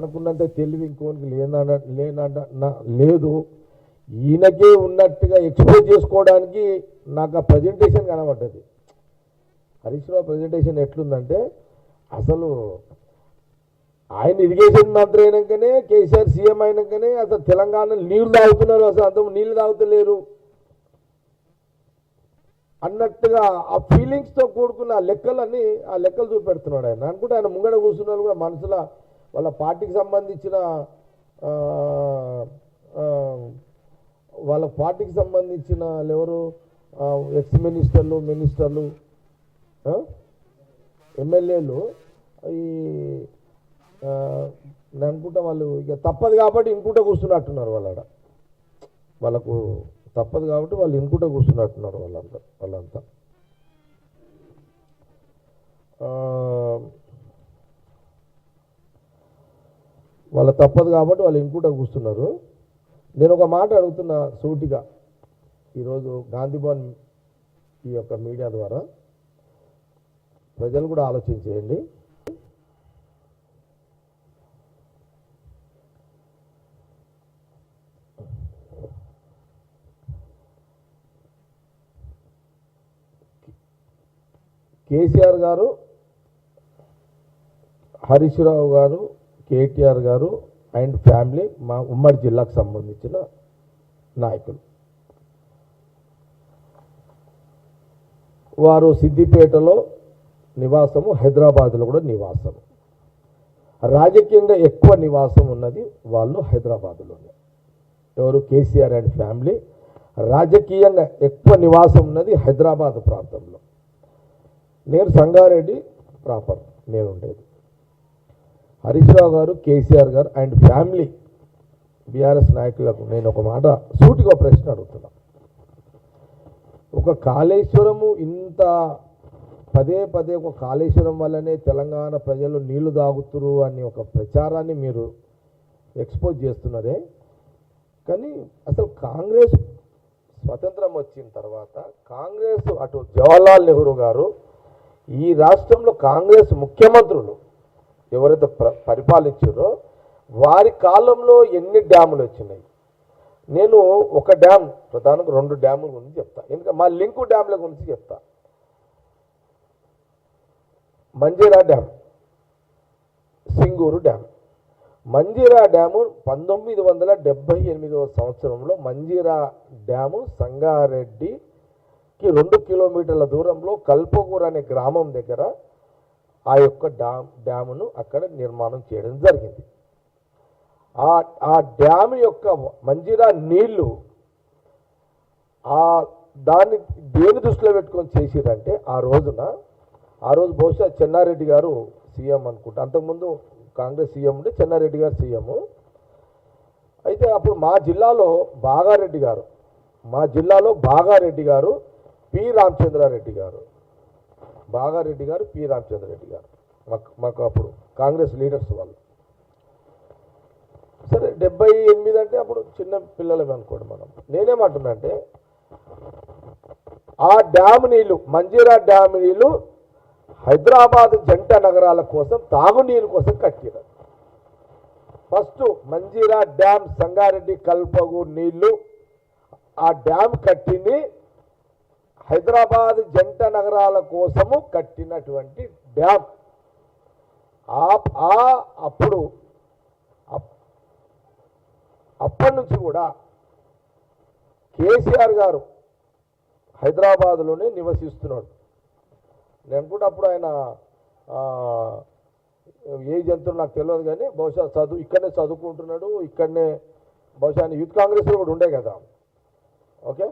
తనకున్నంత తెలివి ఇంకోనికి లేదు. ఈయనకే ఉన్నట్టుగా ఎక్స్పోజ్ చేసుకోవడానికి నాకు ఆ ప్రజెంటేషన్ కనబడ్డది. హరీష్ రావు ప్రజెంటేషన్ ఎట్లుందంటే అసలు ఆయన ఇరిగేషన్ మంత్రి అయినాకనే కేసీఆర్ సీఎం అయినాకనే అసలు తెలంగాణ నీళ్లు తాగుతున్నారు, అసలు అంత నీళ్లు తాగుతలేరు అన్నట్టుగా ఆ ఫీలింగ్స్తో కూడుకున్న ఆ లెక్కలు చూపెడుతున్నాడు ఆయన. అనుకుంటే ఆయన ముంగడ కూర్చున్నారు కూడా మనసులో వాళ్ళ పార్టీకి సంబంధించిన ఎవరు ఎక్స్ మినిస్టర్లు ఎమ్మెల్యేలు ఈ నేను అనుకుంటా వాళ్ళు ఇక తప్పదు కాబట్టి ఇంకుంటా కూర్చున్నట్టున్నారు. వాళ్ళకు తప్పదు కాబట్టి వాళ్ళు ఇంకుంటా కూర్చున్నట్టున్నారు వాళ్ళంతా. వాళ్ళ తప్పదు కాబట్టి వాళ్ళు ఇంకుంటా కూర్చున్నారు. నేను ఒక మాట అడుగుతున్నా సూటిగా ఈరోజు గాంధీభవన్ ఈ యొక్క మీడియా ద్వారా ప్రజలు కూడా ఆలోచించేయండి. కేసీఆర్ గారు, హరీష్ రావు గారు, కేటీఆర్ గారు అండ్ ఫ్యామిలీ మా ఉమ్మడి జిల్లాకు సంబంధించిన నాయకులు. వారు సిద్దిపేటలో నివాసము, హైదరాబాద్లో కూడా నివాసము. రాజకీయంగా ఎక్కువ నివాసం ఉన్నది వాళ్ళు హైదరాబాద్లోనే. ఎవరు? KCR and family. రాజకీయంగా ఎక్కువ నివాసం ఉన్నది హైదరాబాద్ ప్రాంతంలో. నేను సంగారెడ్డి ప్రాపర్ నేను ఉండేది. హరీష్ రావు గారు, కేసీఆర్ గారు అండ్ ఫ్యామిలీ బీఆర్ఎస్ నాయకులకు నేను ఒక మాట సూటిగా ప్రశ్న అడుగుతున్నా. ఒక కాళేశ్వరము ఇంత పదే ఒక కాళేశ్వరం వల్లనే తెలంగాణ ప్రజలు నీళ్లు తాగుతురు అని ఒక ప్రచారాన్ని మీరు ఎక్స్పోజ్ చేస్తున్నారే, కానీ అసలు కాంగ్రెస్ స్వతంత్రం వచ్చిన తర్వాత కాంగ్రెస్ అటు జవహర్లాల్ నెహ్రూ గారు ఈ రాష్ట్రంలో కాంగ్రెస్ ముఖ్యమంత్రులు ఎవరైతే పరిపాలించారో వారి కాలంలో ఎన్ని డ్యాములు వచ్చినాయి? నేను ఒక డ్యామ్ ప్రధానంగా 2 డ్యాముల గురించి చెప్తా, ఎందుకంటే మా లింకు డ్యాముల గురించి చెప్తా. Manjira dam, Singur dam. Manjira dam 1978వ సంవత్సరంలో మంజీరా డ్యాము సంగారెడ్డికి 2 కిలోమీటర్ల దూరంలో కల్పకూర్ అనే గ్రామం దగ్గర ఆ యొక్క డ్యామును అక్కడ నిర్మాణం చేయడం జరిగింది. ఆ డ్యామ్ యొక్క మంజీరా నీళ్లు దాన్ని దేని దృష్టిలో పెట్టుకొని చేసిరంటే ఆ రోజు బహుశా చెన్నారెడ్డి గారు సీఎం అనుకుంటా, అంతకుముందు కాంగ్రెస్ సీఎం ఉంటే చెన్నారెడ్డి గారు సీఎం. అయితే అప్పుడు మా జిల్లాలో బాగారెడ్డి గారు పి రామచంద్రారెడ్డి గారు మాకు అప్పుడు కాంగ్రెస్ లీడర్స్ వాళ్ళు. సరే 78 అంటే అప్పుడు చిన్న పిల్లలమే అనుకోండి మనం. నేనేమంటున్నా అంటే ఆ డ్యామ్ నీళ్లు, మంజీరా డ్యామ్ నీళ్లు హైదరాబాద్ జంట నగరాల కోసం తాగునీరు కోసం కట్టారు. ఫస్ట్ మంజీరా డ్యామ్ సంగారెడ్డి కల్పగూర్ నీళ్లు ఆ డ్యామ్ కట్టింది హైదరాబాద్ జంట నగరాల కోసము కట్టినటువంటి డ్యామ్. అప్పటి నుంచి కూడా కేసీఆర్ గారు హైదరాబాద్లోనే నివసిస్తున్నాడు. నేను అనుకుంటే అప్పుడు ఆయన ఏ జంతువులు నాకు తెలియదు, కానీ బహుశా ఇక్కడనే చదువుకుంటున్నాడు, ఇక్కడనే బహుశా ఆయన యూత్ కాంగ్రెస్లో కూడా ఉండే కదా. ఓకే.